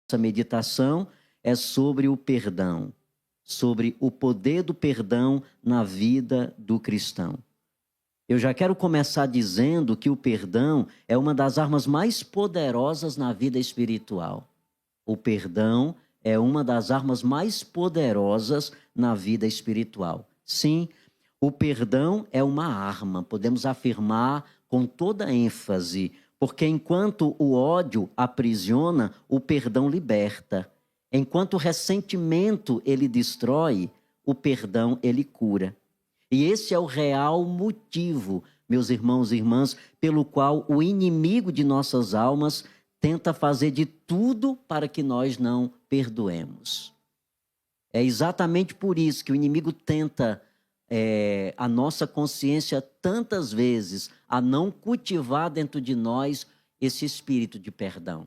Essa meditação é sobre o perdão, sobre o poder do perdão na vida do cristão. Eu já quero começar dizendo que o perdão é uma das armas mais poderosas na vida espiritual. O perdão é uma das armas mais poderosas na vida espiritual. Sim, o perdão é uma arma, podemos afirmar com toda ênfase, porque enquanto o ódio aprisiona, o perdão liberta. Enquanto o ressentimento ele destrói, o perdão ele cura. E esse é o real motivo, meus irmãos e irmãs, pelo qual o inimigo de nossas almas tenta fazer de tudo para que nós não perdoemos. É exatamente por isso que o inimigo tenta a nossa consciência tantas vezes a não cultivar dentro de nós esse espírito de perdão.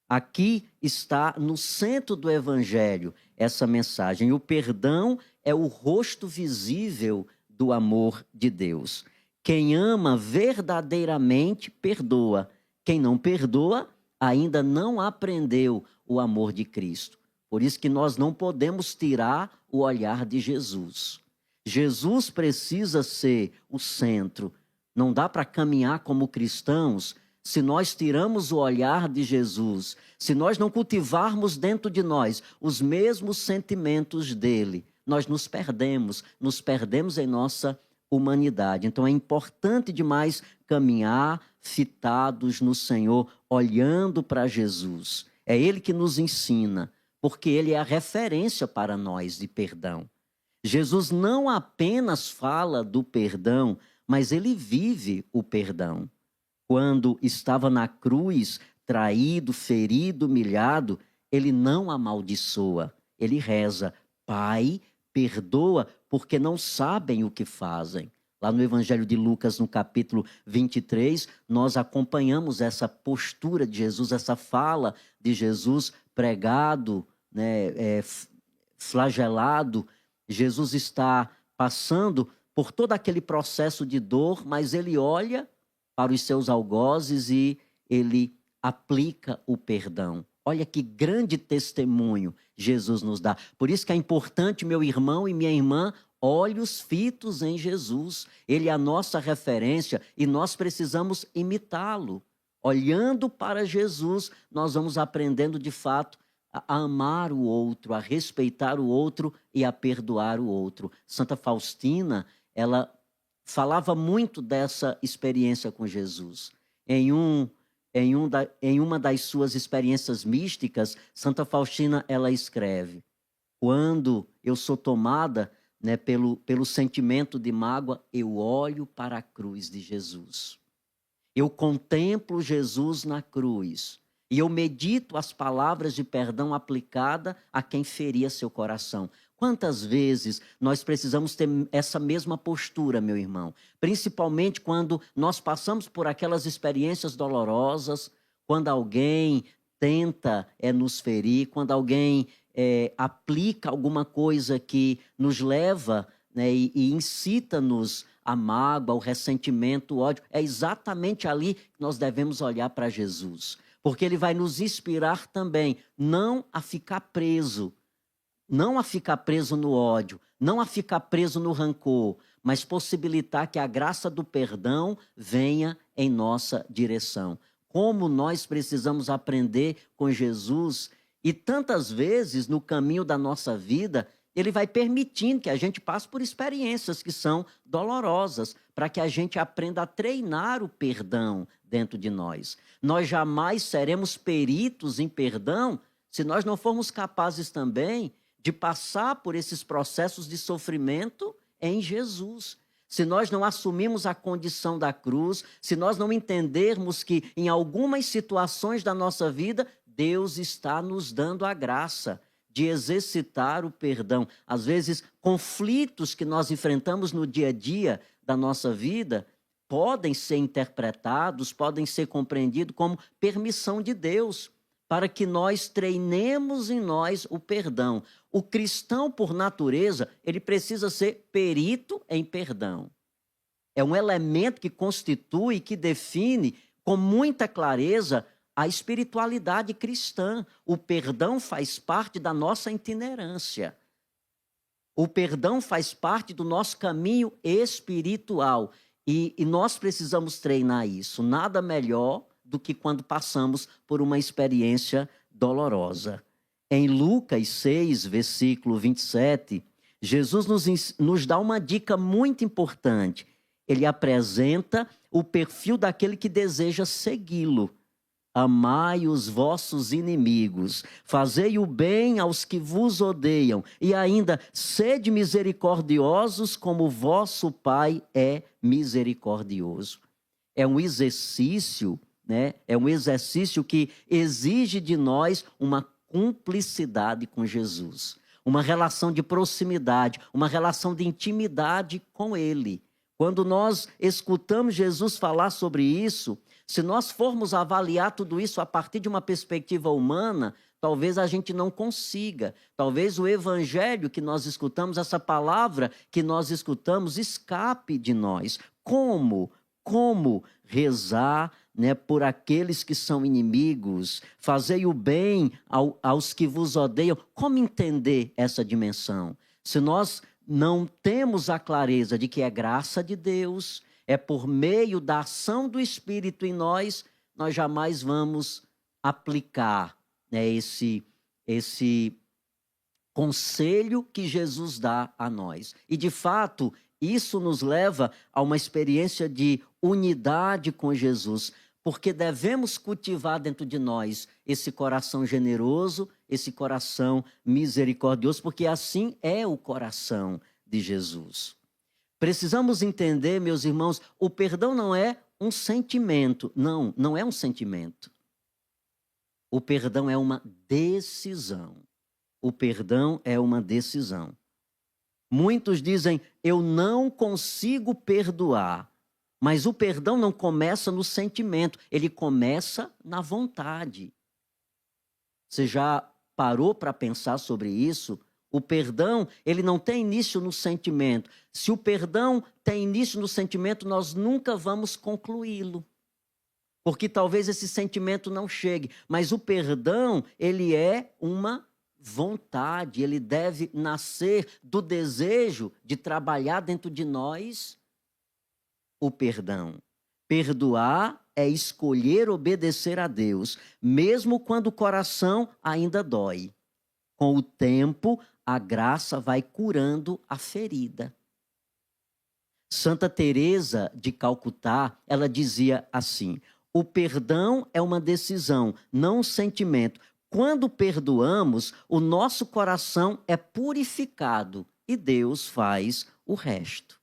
Aqui está no centro do Evangelho essa mensagem. O perdão é o rosto visível do amor de Deus. Quem ama verdadeiramente, perdoa. Quem não perdoa, ainda não aprendeu o amor de Cristo. Por isso que nós não podemos tirar o olhar de Jesus. Jesus precisa ser o centro. Não dá para caminhar como cristãos se nós tiramos o olhar de Jesus, se nós não cultivarmos dentro de nós os mesmos sentimentos dele, nós nos perdemos em nossa humanidade. Então é importante demais caminhar fitados no Senhor, olhando para Jesus. É ele que nos ensina, porque ele é a referência para nós de perdão. Jesus não apenas fala do perdão, mas ele vive o perdão. Quando estava na cruz, traído, ferido, humilhado, ele não amaldiçoa, ele reza: Pai, perdoa, porque não sabem o que fazem. Lá no Evangelho de Lucas, no capítulo 23, nós acompanhamos essa postura de Jesus, essa fala de Jesus pregado, flagelado. Jesus está passando por todo aquele processo de dor, mas ele olha para os seus algozes e ele aplica o perdão. Olha que grande testemunho Jesus nos dá. Por isso que é importante, meu irmão e minha irmã, olhos fitos em Jesus. Ele é a nossa referência e nós precisamos imitá-lo. Olhando para Jesus, nós vamos aprendendo de fato a amar o outro, a respeitar o outro e a perdoar o outro. Santa Faustina, ela falava muito dessa experiência com Jesus. Em uma das suas experiências místicas, Santa Faustina, ela escreve: quando eu sou tomada pelo sentimento de mágoa, eu olho para a cruz de Jesus. Eu contemplo Jesus na cruz. E eu medito as palavras de perdão aplicada a quem feria seu coração. Quantas vezes nós precisamos ter essa mesma postura, meu irmão? Principalmente quando nós passamos por aquelas experiências dolorosas, quando alguém tenta nos ferir, quando alguém aplica alguma coisa que nos leva e incita-nos a mágoa, o ressentimento, o ódio. É exatamente ali que nós devemos olhar para Jesus. Porque ele vai nos inspirar também não a ficar preso no ódio, não a ficar preso no rancor, mas possibilitar que a graça do perdão venha em nossa direção. Como nós precisamos aprender com Jesus e tantas vezes no caminho da nossa vida, ele vai permitindo que a gente passe por experiências que são dolorosas, para que a gente aprenda a treinar o perdão dentro de nós. Nós jamais seremos peritos em perdão se nós não formos capazes também de passar por esses processos de sofrimento em Jesus. Se nós não assumirmos a condição da cruz, se nós não entendermos que em algumas situações da nossa vida, Deus está nos dando a graça de exercitar o perdão. Às vezes, conflitos que nós enfrentamos no dia a dia da nossa vida podem ser interpretados, podem ser compreendidos como permissão de Deus, para que nós treinemos em nós o perdão. O cristão, por natureza, ele precisa ser perito em perdão. É um elemento que constitui, que define com muita clareza a espiritualidade cristã. O perdão faz parte da nossa itinerância. O perdão faz parte do nosso caminho espiritual. E nós precisamos treinar isso. Nada melhor do que quando passamos por uma experiência dolorosa. Em Lucas 6, versículo 27, Jesus nos dá uma dica muito importante. Ele apresenta o perfil daquele que deseja segui-lo. Amai os vossos inimigos, fazei o bem aos que vos odeiam, e ainda sede misericordiosos como vosso Pai é misericordioso. É um exercício, né? É um exercício que exige de nós uma cumplicidade com Jesus, uma relação de proximidade, uma relação de intimidade com Ele. Quando nós escutamos Jesus falar sobre isso, se nós formos avaliar tudo isso a partir de uma perspectiva humana, talvez a gente não consiga. Talvez o evangelho que nós escutamos, essa palavra que nós escutamos, escape de nós. Como? Como rezar, né, por aqueles que são inimigos? Fazei o bem aos que vos odeiam. Como entender essa dimensão? Se nós não temos a clareza de que é graça de Deus, é por meio da ação do Espírito em nós, nós jamais vamos aplicar, né, esse conselho que Jesus dá a nós. E, de fato, isso nos leva a uma experiência de unidade com Jesus, porque devemos cultivar dentro de nós esse coração generoso, esse coração misericordioso, porque assim é o coração de Jesus. Precisamos entender, meus irmãos, o perdão não é um sentimento. Não, não é um sentimento. O perdão é uma decisão. O perdão é uma decisão. Muitos dizem, eu não consigo perdoar. Mas o perdão não começa no sentimento, ele começa na vontade. Você já parou para pensar sobre isso? O perdão, ele não tem início no sentimento. Se o perdão tem início no sentimento, nós nunca vamos concluí-lo. Porque talvez esse sentimento não chegue. Mas o perdão, ele é uma vontade. Ele deve nascer do desejo de trabalhar dentro de nós o perdão. Perdoar é escolher obedecer a Deus, mesmo quando o coração ainda dói. Com o tempo, a graça vai curando a ferida. Santa Teresa de Calcutá, ela dizia assim: o perdão é uma decisão, não um sentimento. Quando perdoamos, o nosso coração é purificado e Deus faz o resto.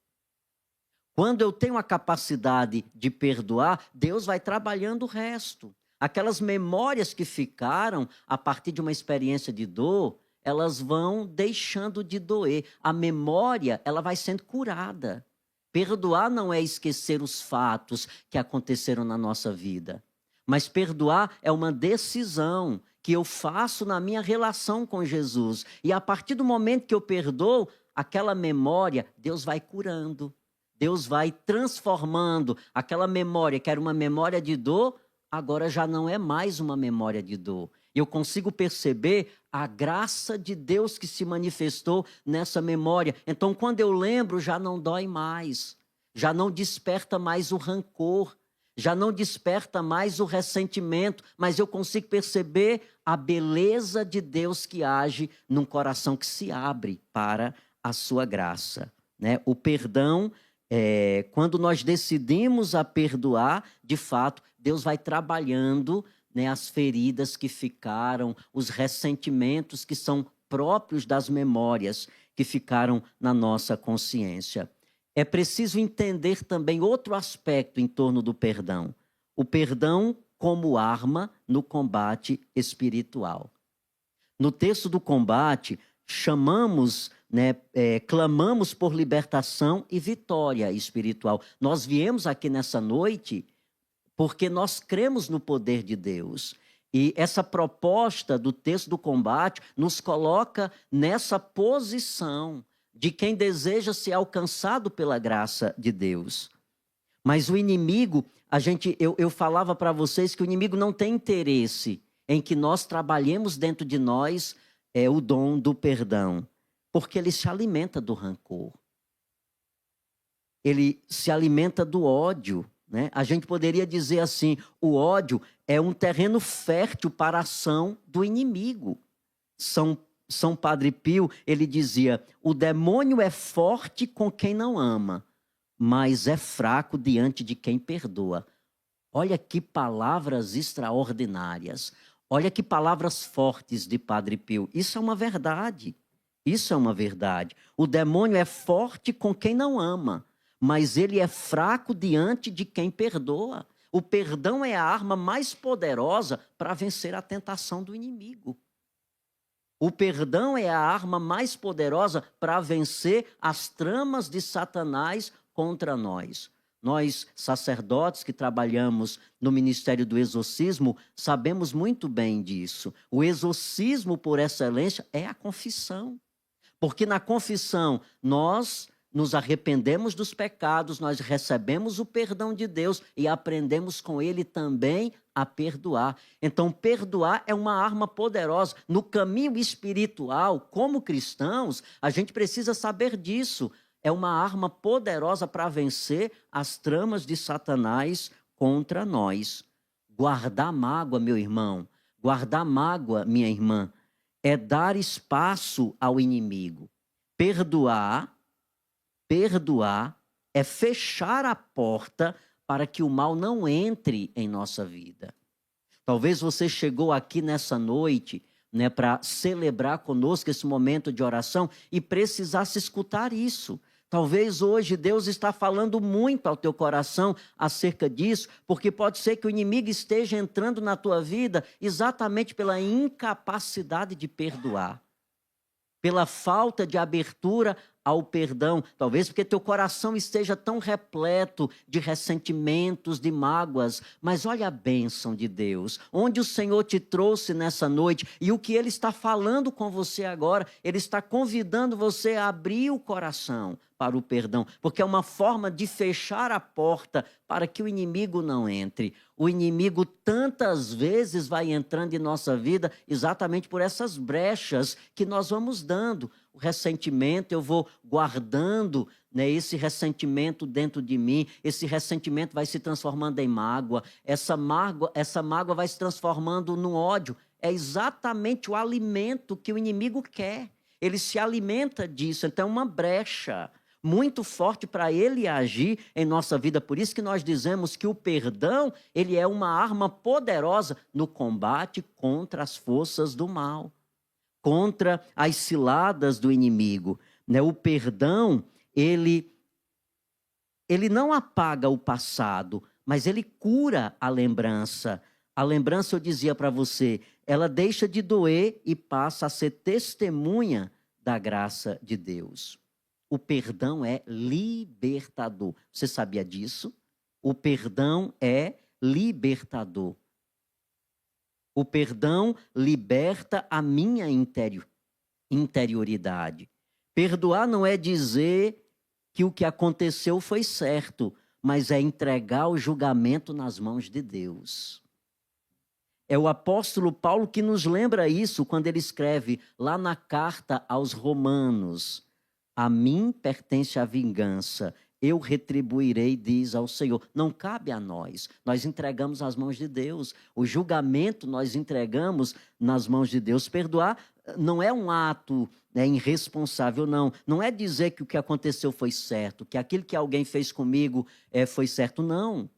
Quando eu tenho a capacidade de perdoar, Deus vai trabalhando o resto. Aquelas memórias que ficaram a partir de uma experiência de dor, elas vão deixando de doer. A memória, ela vai sendo curada. Perdoar não é esquecer os fatos que aconteceram na nossa vida. Mas perdoar é uma decisão que eu faço na minha relação com Jesus. E a partir do momento que eu perdoo, aquela memória, Deus vai curando. Deus vai transformando aquela memória, que era uma memória de dor, agora já não é mais uma memória de dor. Eu consigo perceber a graça de Deus que se manifestou nessa memória. Então, quando eu lembro, já não dói mais, já não desperta mais o rancor, já não desperta mais o ressentimento, mas eu consigo perceber a beleza de Deus que age num coração que se abre para a sua graça, né? O perdão, quando nós decidimos a perdoar, de fato, Deus vai trabalhando, né, as feridas que ficaram, os ressentimentos que são próprios das memórias que ficaram na nossa consciência. É preciso entender também outro aspecto em torno do perdão. O perdão como arma no combate espiritual. No texto do combate, chamamos, né, clamamos por libertação e vitória espiritual. Nós viemos aqui nessa noite porque nós cremos no poder de Deus. E essa proposta do texto do combate nos coloca nessa posição de quem deseja ser alcançado pela graça de Deus. Mas o inimigo, eu falava para vocês que o inimigo não tem interesse em que nós trabalhemos dentro de nós o dom do perdão, porque ele se alimenta do rancor. Ele se alimenta do ódio, né? A gente poderia dizer assim, o ódio é um terreno fértil para a ação do inimigo. São Padre Pio, ele dizia, o demônio é forte com quem não ama, mas é fraco diante de quem perdoa. Olha que palavras extraordinárias. Olha que palavras fortes de Padre Pio. Isso é uma verdade. Isso é uma verdade. O demônio é forte com quem não ama, mas ele é fraco diante de quem perdoa. O perdão é a arma mais poderosa para vencer a tentação do inimigo. O perdão é a arma mais poderosa para vencer as tramas de Satanás contra nós. Nós, sacerdotes que trabalhamos no Ministério do Exorcismo, sabemos muito bem disso. O exorcismo por excelência é a confissão. Porque na confissão nós nos arrependemos dos pecados, nós recebemos o perdão de Deus e aprendemos com Ele também a perdoar. Então, perdoar é uma arma poderosa. No caminho espiritual, como cristãos, a gente precisa saber disso. É uma arma poderosa para vencer as tramas de Satanás contra nós. Guardar mágoa, meu irmão, guardar mágoa, minha irmã, é dar espaço ao inimigo. Perdoar é fechar a porta para que o mal não entre em nossa vida. Talvez você chegou aqui nessa noite, né, para celebrar conosco esse momento de oração e precisasse escutar isso. Talvez hoje Deus está falando muito ao teu coração acerca disso, porque pode ser que o inimigo esteja entrando na tua vida exatamente pela incapacidade de perdoar, pela falta de abertura ao perdão, talvez porque teu coração esteja tão repleto de ressentimentos, de mágoas, mas olha a bênção de Deus, onde o Senhor te trouxe nessa noite e o que Ele está falando com você agora, Ele está convidando você a abrir o coração para o perdão, porque é uma forma de fechar a porta para que o inimigo não entre. O inimigo tantas vezes vai entrando em nossa vida exatamente por essas brechas que nós vamos dando. O ressentimento, eu vou guardando, né, esse ressentimento dentro de mim, esse ressentimento vai se transformando em mágoa, essa mágoa vai se transformando num ódio. É exatamente o alimento que o inimigo quer. Ele se alimenta disso, então é uma brecha muito forte para ele agir em nossa vida. Por isso que nós dizemos que o perdão, ele é uma arma poderosa no combate contra as forças do mal, contra as ciladas do inimigo, né? O perdão, ele não apaga o passado, mas ele cura a lembrança. A lembrança, eu dizia para você, ela deixa de doer e passa a ser testemunha da graça de Deus. O perdão é libertador. Você sabia disso? O perdão é libertador. O perdão liberta a minha interioridade. Perdoar não é dizer que o que aconteceu foi certo, mas é entregar o julgamento nas mãos de Deus. É o apóstolo Paulo que nos lembra isso quando ele escreve lá na carta aos Romanos: a mim pertence a vingança, eu retribuirei, diz ao Senhor. Não cabe a nós, nós entregamos às mãos de Deus. O julgamento nós entregamos nas mãos de Deus. Perdoar não é um ato, né, irresponsável, não. Não é dizer que o que aconteceu foi certo, que aquilo que alguém fez comigo foi certo, não.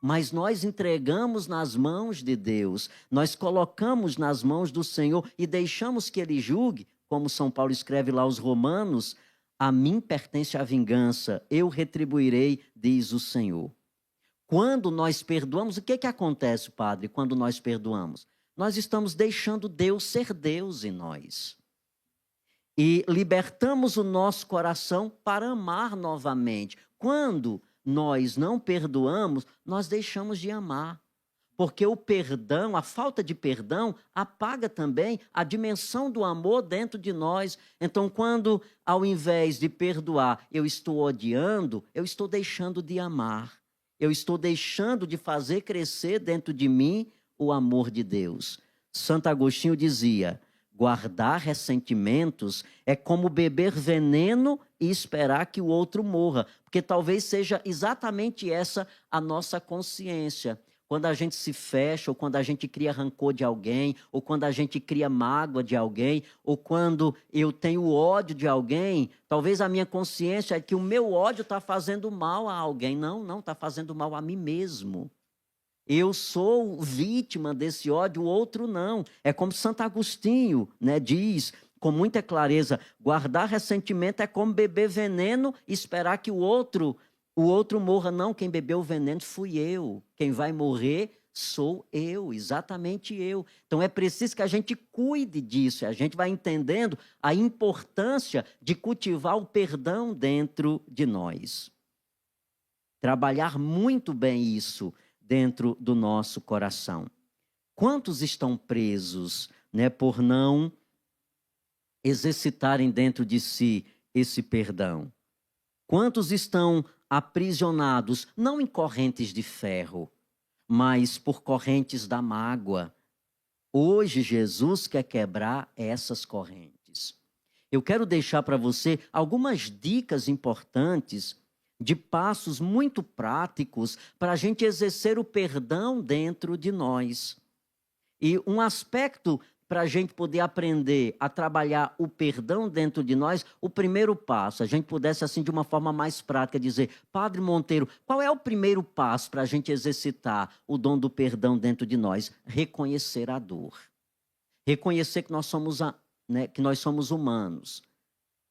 Mas nós entregamos nas mãos de Deus, nós colocamos nas mãos do Senhor e deixamos que Ele julgue, como São Paulo escreve lá aos Romanos: a mim pertence a vingança, eu retribuirei, diz o Senhor. Quando nós perdoamos, o que acontece, Padre, quando nós perdoamos? Nós estamos deixando Deus ser Deus em nós. E libertamos o nosso coração para amar novamente. Quando nós não perdoamos, nós deixamos de amar. Porque o perdão, a falta de perdão, apaga também a dimensão do amor dentro de nós. Então, quando, ao invés de perdoar, eu estou odiando, eu estou deixando de amar. eu estou deixando de fazer crescer dentro de mim o amor de Deus. Santo Agostinho dizia: guardar ressentimentos é como beber veneno e esperar que o outro morra, porque talvez seja exatamente essa a nossa consciência. Quando a gente se fecha, ou quando a gente cria rancor de alguém, ou quando a gente cria mágoa de alguém, ou quando eu tenho ódio de alguém, talvez a minha consciência é que o meu ódio está fazendo mal a alguém. Não, está fazendo mal a mim mesmo. Eu sou vítima desse ódio, o outro não. É como Santo Agostinho, né, diz com muita clareza: guardar ressentimento é como beber veneno e esperar que o outro morra. Não, quem bebeu o veneno fui eu. Quem vai morrer sou eu, exatamente eu. Então é preciso que a gente cuide disso. A gente vai entendendo a importância de cultivar o perdão dentro de nós. Trabalhar muito bem isso dentro do nosso coração. Quantos estão presos, né, por não exercitarem dentro de si esse perdão? Quantos estão aprisionados, não em correntes de ferro, mas por correntes da mágoa? Hoje Jesus quer quebrar essas correntes. Eu quero deixar para você algumas dicas importantes de passos muito práticos para a gente exercer o perdão dentro de nós. E um aspecto para a gente poder aprender a trabalhar o perdão dentro de nós, o primeiro passo, a gente pudesse assim de uma forma mais prática dizer: Padre Monteiro, qual é o primeiro passo para a gente exercitar o dom do perdão dentro de nós? Reconhecer a dor. Reconhecer que nós somos humanos.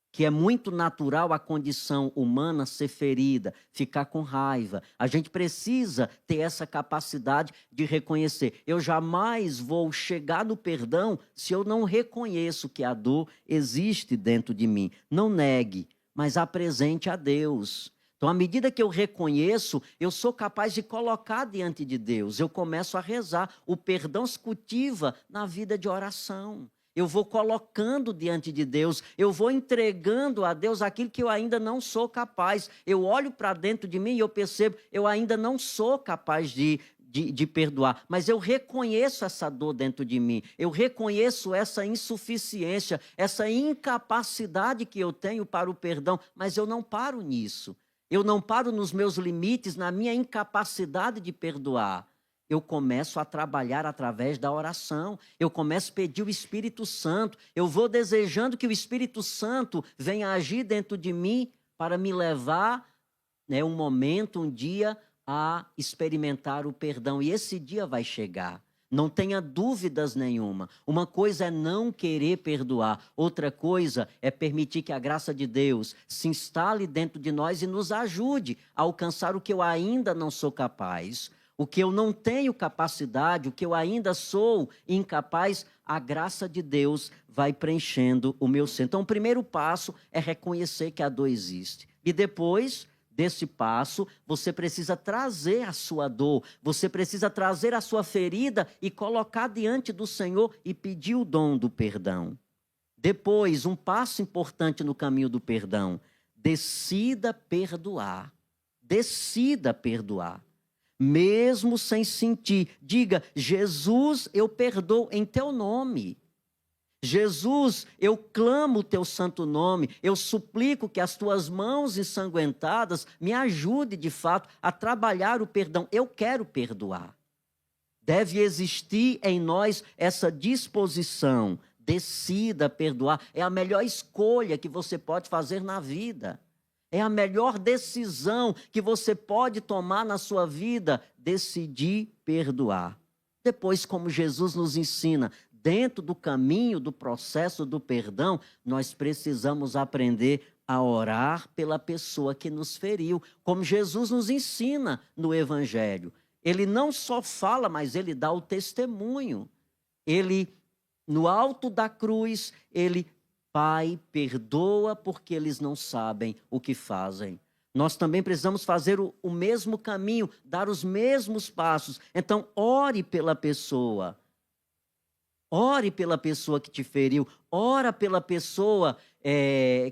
Que é muito natural a condição humana ser ferida, ficar com raiva. A gente precisa ter essa capacidade de reconhecer. Eu jamais vou chegar no perdão se eu não reconheço que a dor existe dentro de mim. Não negue, mas apresente a Deus. Então, à medida que eu reconheço, eu sou capaz de colocar diante de Deus. Eu começo a rezar. O perdão se cultiva na vida de oração. Eu vou colocando diante de Deus, eu vou entregando a Deus aquilo que eu ainda não sou capaz. Eu olho para dentro de mim e eu percebo, eu ainda não sou capaz de perdoar, mas eu reconheço essa dor dentro de mim, eu reconheço essa insuficiência, essa incapacidade que eu tenho para o perdão, mas eu não paro nisso. Eu não paro nos meus limites, na minha incapacidade de perdoar. Eu começo a trabalhar através da oração, eu começo a pedir o Espírito Santo, eu vou desejando que o Espírito Santo venha agir dentro de mim para me levar, né, um momento, um dia, a experimentar o perdão. E esse dia vai chegar, não tenha dúvidas nenhuma. Uma coisa é não querer perdoar, outra coisa é permitir que a graça de Deus se instale dentro de nós e nos ajude a alcançar o que eu ainda não sou capaz. O que eu não tenho capacidade, o que eu ainda sou incapaz, a graça de Deus vai preenchendo o meu ser. Então, o primeiro passo é reconhecer que a dor existe. E depois desse passo, você precisa trazer a sua dor, você precisa trazer a sua ferida e colocar diante do Senhor e pedir o dom do perdão. Depois, um passo importante no caminho do perdão: decida perdoar. Decida perdoar. Mesmo sem sentir, diga: Jesus, eu perdoo em teu nome. Jesus, eu clamo o teu santo nome, eu suplico que as tuas mãos ensanguentadas me ajudem de fato a trabalhar o perdão. Eu quero perdoar. Deve existir em nós essa disposição. Decida perdoar. É a melhor escolha que você pode fazer na vida. É a melhor decisão que você pode tomar na sua vida, decidir perdoar. Depois, como Jesus nos ensina, dentro do caminho, do processo do perdão, nós precisamos aprender a orar pela pessoa que nos feriu, como Jesus nos ensina no Evangelho. Ele não só fala, mas ele dá o testemunho. Ele, no alto da cruz, ele: Pai, perdoa porque eles não sabem o que fazem. Nós também precisamos fazer o mesmo caminho, dar os mesmos passos. Então, ore pela pessoa. Ore pela pessoa que te feriu. Ora pela pessoa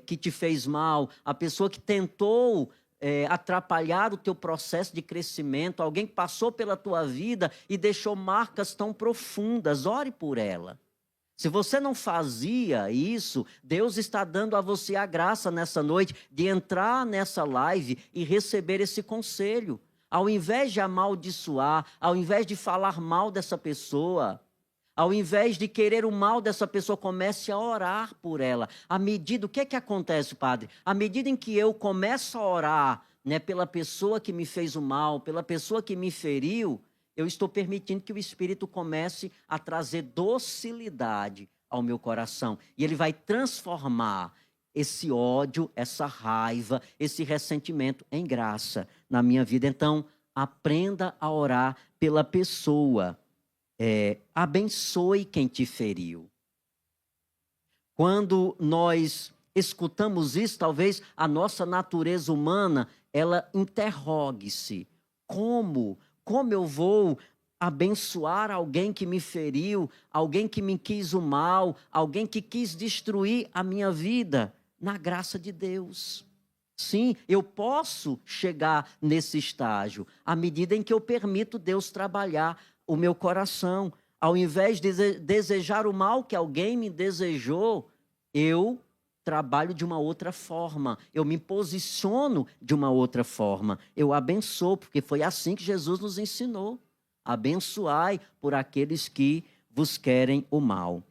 que te fez mal. A pessoa que tentou atrapalhar o teu processo de crescimento, alguém que passou pela tua vida e deixou marcas tão profundas, ore por ela. Se você não fazia isso, Deus está dando a você a graça nessa noite de entrar nessa live e receber esse conselho. Ao invés de amaldiçoar, ao invés de falar mal dessa pessoa, ao invés de querer o mal dessa pessoa, comece a orar por ela. À medida, o que é que acontece, padre? À medida em que eu começo a orar, né, pela pessoa que me fez o mal, pela pessoa que me feriu, eu estou permitindo que o Espírito comece a trazer docilidade ao meu coração. E ele vai transformar esse ódio, essa raiva, esse ressentimento em graça na minha vida. Então, aprenda a orar pela pessoa. Abençoe quem te feriu. Quando nós escutamos isso, talvez a nossa natureza humana, ela interrogue-se. Como eu vou abençoar alguém que me feriu, alguém que me quis o mal, alguém que quis destruir a minha vida? Na graça de Deus. Sim, eu posso chegar nesse estágio à medida em que eu permito Deus trabalhar o meu coração. Ao invés de desejar o mal que alguém me desejou, eu trabalho de uma outra forma. Eu me posiciono de uma outra forma. Eu abençoo, porque foi assim que Jesus nos ensinou. Abençoai por aqueles que vos querem o mal.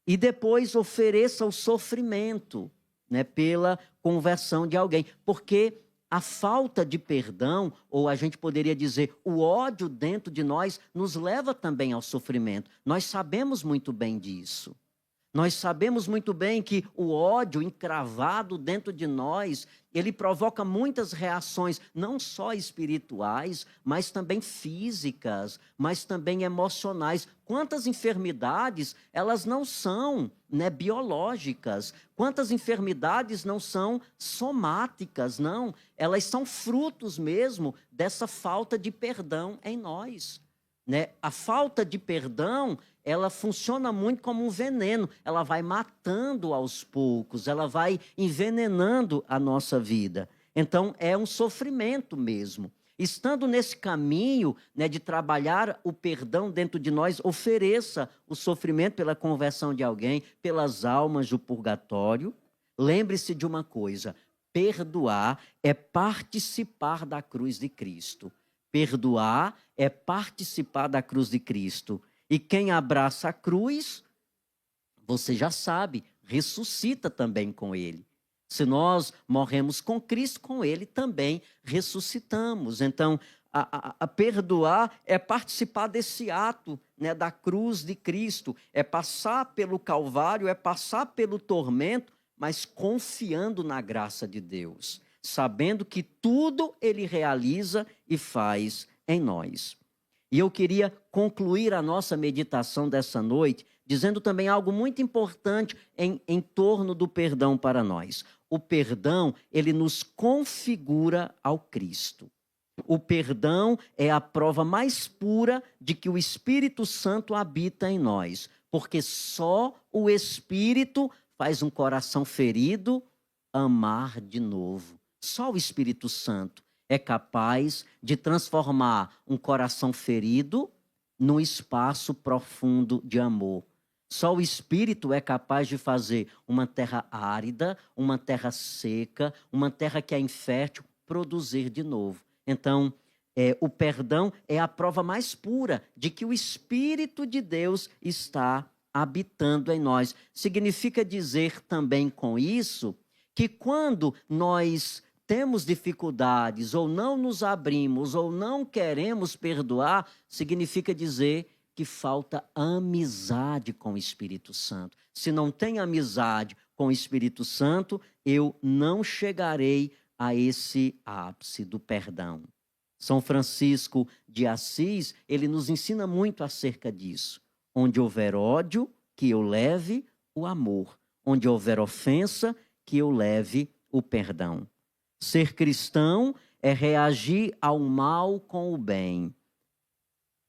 E depois ofereça o sofrimento, né, pela conversão de alguém. Porque a falta de perdão, ou a gente poderia dizer, o ódio dentro de nós, nos leva também ao sofrimento. Nós sabemos muito bem disso. Nós sabemos muito bem que o ódio encravado dentro de nós, ele provoca muitas reações, não só espirituais, mas também físicas, mas também emocionais. Quantas enfermidades, elas não são, né, biológicas? Quantas enfermidades não são somáticas, não? Elas são frutos mesmo dessa falta de perdão em nós, né? A falta de perdão, ela funciona muito como um veneno, ela vai matando aos poucos, ela vai envenenando a nossa vida. Então, é um sofrimento mesmo. Estando nesse caminho, né, de trabalhar o perdão dentro de nós, ofereça o sofrimento pela conversão de alguém, pelas almas do purgatório. Lembre-se de uma coisa, perdoar é participar da cruz de Cristo. Perdoar é participar da cruz de Cristo. E quem abraça a cruz, você já sabe, ressuscita também com ele. Se nós morremos com Cristo, com ele também ressuscitamos. Então, a perdoar é participar desse ato, né, da cruz de Cristo. É passar pelo Calvário, é passar pelo tormento, mas confiando na graça de Deus. Sabendo que tudo ele realiza e faz em nós. E eu queria concluir a nossa meditação dessa noite dizendo também algo muito importante em torno do perdão para nós. O perdão, ele nos configura ao Cristo. O perdão é a prova mais pura de que o Espírito Santo habita em nós, porque só o Espírito faz um coração ferido amar de novo. Só o Espírito Santo é capaz de transformar um coração ferido num espaço profundo de amor. Só o Espírito é capaz de fazer uma terra árida, uma terra seca, uma terra que é infértil, produzir de novo. Então, o perdão é a prova mais pura de que o Espírito de Deus está habitando em nós. Significa dizer também com isso que quando nós temos dificuldades, ou não nos abrimos, ou não queremos perdoar, significa dizer que falta amizade com o Espírito Santo. Se não tem amizade com o Espírito Santo, eu não chegarei a esse ápice do perdão. São Francisco de Assis, ele nos ensina muito acerca disso. Onde houver ódio, que eu leve o amor. Onde houver ofensa, que eu leve o perdão. Ser cristão é reagir ao mal com o bem.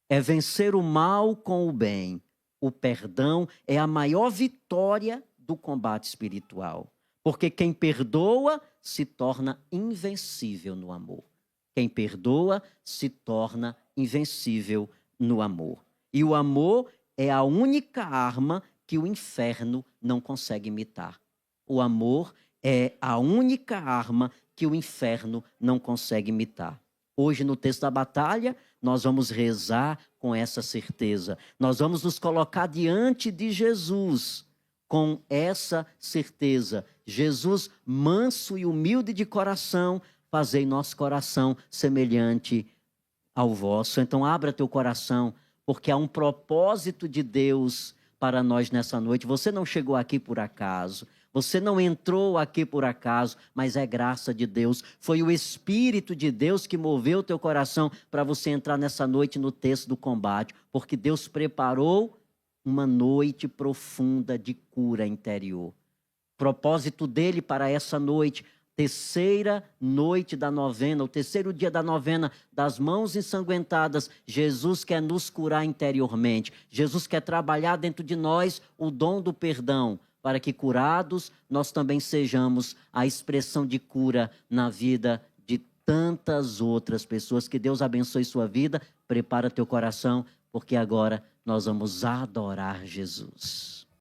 É vencer o mal com o bem. O perdão é a maior vitória do combate espiritual. Porque quem perdoa se torna invencível no amor. Quem perdoa se torna invencível no amor. E o amor é a única arma que o inferno não consegue imitar. O amor é a única arma que o inferno não consegue imitar. Hoje, no texto da batalha, nós vamos rezar com essa certeza. Nós vamos nos colocar diante de Jesus com essa certeza. Jesus, manso e humilde de coração, fazei nosso coração semelhante ao vosso. Então, abra teu coração, porque há um propósito de Deus para nós nessa noite. Você não chegou aqui por acaso. Você não entrou aqui por acaso, mas é graça de Deus. Foi o Espírito de Deus que moveu o teu coração para você entrar nessa noite no texto do combate, porque Deus preparou uma noite profunda de cura interior. Propósito dele para essa noite, terceira noite da novena, o terceiro dia da novena das mãos ensanguentadas, Jesus quer nos curar interiormente. Jesus quer trabalhar dentro de nós o dom do perdão, para que curados nós também sejamos a expressão de cura na vida de tantas outras pessoas. Que Deus abençoe sua vida, prepara teu coração, porque agora nós vamos adorar Jesus.